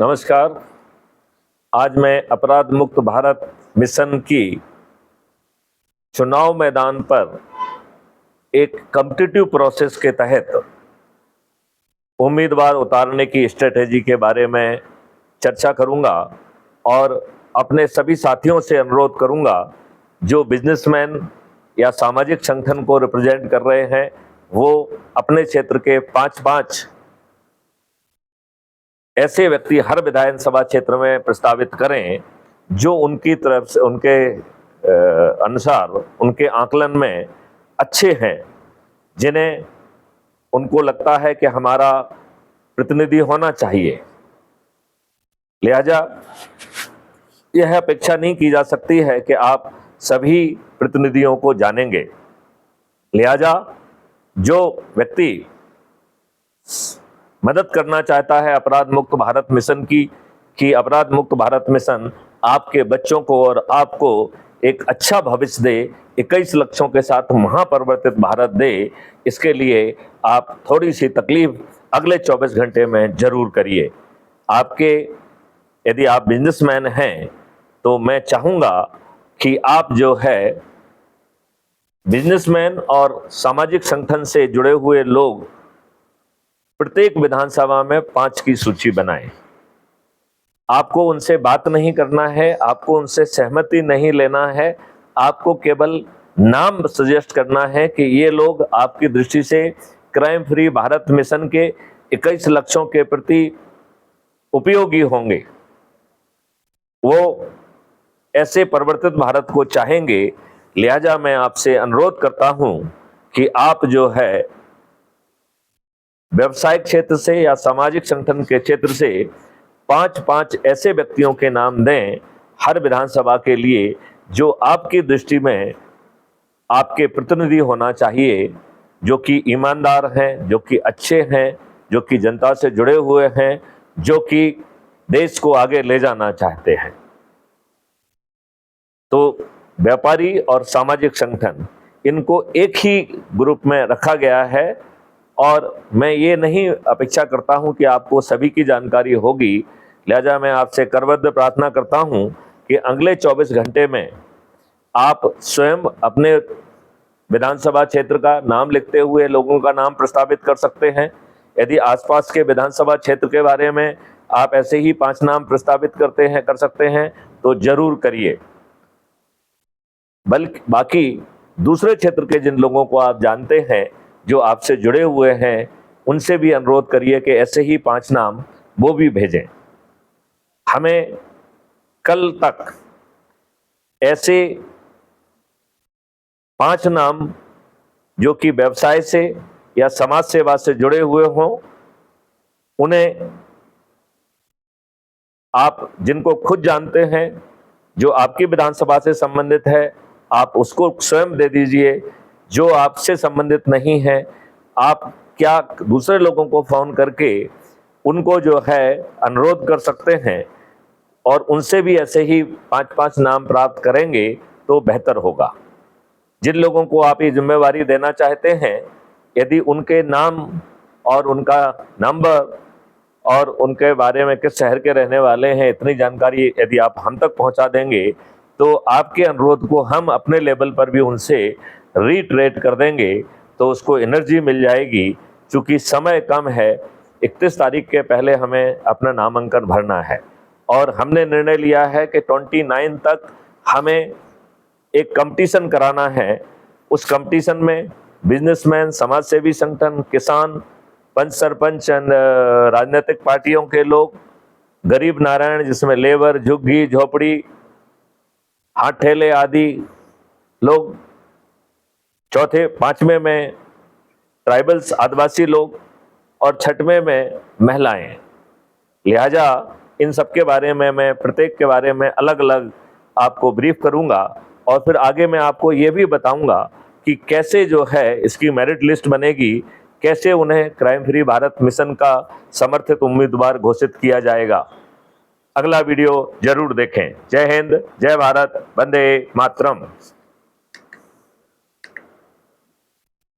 नमस्कार। आज मैं अपराध मुक्त भारत मिशन की चुनाव मैदान पर एक कॉम्पिटिटिव प्रोसेस के तहत उम्मीदवार उतारने की स्ट्रेटेजी के बारे में चर्चा करूंगा और अपने सभी साथियों से अनुरोध करूंगा जो बिजनेसमैन या सामाजिक संगठन को रिप्रेजेंट कर रहे हैं वो अपने क्षेत्र के 5-5 ऐसे व्यक्ति हर विधानसभा क्षेत्र में प्रस्तावित करें जो उनकी तरफ से उनके अनुसार उनके आकलन में अच्छे हैं, जिन्हें उनको लगता है कि हमारा प्रतिनिधि होना चाहिए। लिहाजा यह अपेक्षा नहीं की जा सकती है कि आप सभी प्रतिनिधियों को जानेंगे। लिहाजा जो व्यक्ति मदद करना चाहता है अपराध मुक्त भारत मिशन की कि अपराध मुक्त भारत मिशन आपके बच्चों को और आपको एक अच्छा भविष्य दे, 21 लक्ष्यों के साथ महापरिवर्तित भारत दे, इसके लिए आप थोड़ी सी तकलीफ अगले 24 घंटे में जरूर करिए। यदि आप बिजनेसमैन हैं तो मैं चाहूँगा कि आप जो है बिजनेसमैन और सामाजिक संगठन से जुड़े हुए लोग प्रत्येक विधानसभा में 5 की सूची बनाएं। आपको उनसे बात नहीं करना है, आपको उनसे सहमति नहीं लेना है, आपको केवल नाम सजेस्ट करना है कि ये लोग आपकी दृष्टि से क्राइम फ्री भारत मिशन के 21 लक्ष्यों के प्रति उपयोगी होंगे, वो ऐसे परिवर्तित भारत को चाहेंगे। लिहाजा मैं आपसे अनुरोध करता हूं कि आप जो है व्यवसायिक क्षेत्र से या सामाजिक संगठन के क्षेत्र से 5-5 ऐसे व्यक्तियों के नाम दें हर विधानसभा के लिए जो आपकी दृष्टि में आपके प्रतिनिधि होना चाहिए, जो कि ईमानदार हैं, जो कि अच्छे हैं, जो कि जनता से जुड़े हुए हैं, जो कि देश को आगे ले जाना चाहते हैं। तो व्यापारी और सामाजिक संगठन इनको एक ही ग्रुप में रखा गया है और मैं ये नहीं अपेक्षा करता हूं कि आपको सभी की जानकारी होगी। लिहाजा मैं आपसे करबद्ध प्रार्थना करता हूं कि अगले 24 घंटे में आप स्वयं अपने विधानसभा क्षेत्र का नाम लिखते हुए लोगों का नाम प्रस्तावित कर सकते हैं। यदि आसपास के विधानसभा क्षेत्र के बारे में आप ऐसे ही 5 नाम प्रस्तावित कर सकते हैं तो जरूर करिए। बल्कि बाकी दूसरे क्षेत्र के जिन लोगों को आप जानते हैं जो आपसे जुड़े हुए हैं उनसे भी अनुरोध करिए कि ऐसे ही 5 नाम वो भी भेजें। हमें कल तक ऐसे 5 नाम जो कि व्यवसाय से या समाज सेवा से जुड़े हुए हों, उन्हें आप जिनको खुद जानते हैं, जो आपकी विधानसभा से संबंधित है, आप उसको स्वयं दे दीजिए। जो आपसे संबंधित नहीं है, आप क्या दूसरे लोगों को फोन करके उनको जो है अनुरोध कर सकते हैं और उनसे भी ऐसे ही 5-5 नाम प्राप्त करेंगे तो बेहतर होगा। जिन लोगों को आप ये जिम्मेवारी देना चाहते हैं, यदि उनके नाम और उनका नंबर और उनके बारे में किस शहर के रहने वाले हैं, इतनी जानकारी यदि आप हम तक पहुंचा देंगे तो आपके अनुरोध को हम अपने लेवल पर भी उनसे रीट्रेट कर देंगे, तो उसको एनर्जी मिल जाएगी। चूंकि समय कम है, 31 तारीख के पहले हमें अपना नामांकन भरना है और हमने निर्णय लिया है कि 29 तक हमें एक कंपटीशन कराना है। उस कंपटीशन में बिजनेसमैन, समाज सेवी संगठन, किसान, पंच सरपंच, राजनीतिक पार्टियों के लोग, गरीब नारायण जिसमें लेबर, झुग्गी झोपड़ी, हाथ ठेले आदि लोग, चौथे 5वें में ट्राइबल्स आदिवासी लोग और 6वें में महिलाएं। लिहाजा इन सब के बारे में मैं प्रत्येक के बारे में अलग अलग आपको ब्रीफ करूंगा और फिर आगे मैं आपको ये भी बताऊंगा कि कैसे जो है इसकी मेरिट लिस्ट बनेगी, कैसे उन्हें क्राइम फ्री भारत मिशन का समर्थित उम्मीदवार घोषित किया जाएगा। अगला वीडियो जरूर देखें। जय हिंद, जय भारत, वंदे मातरम।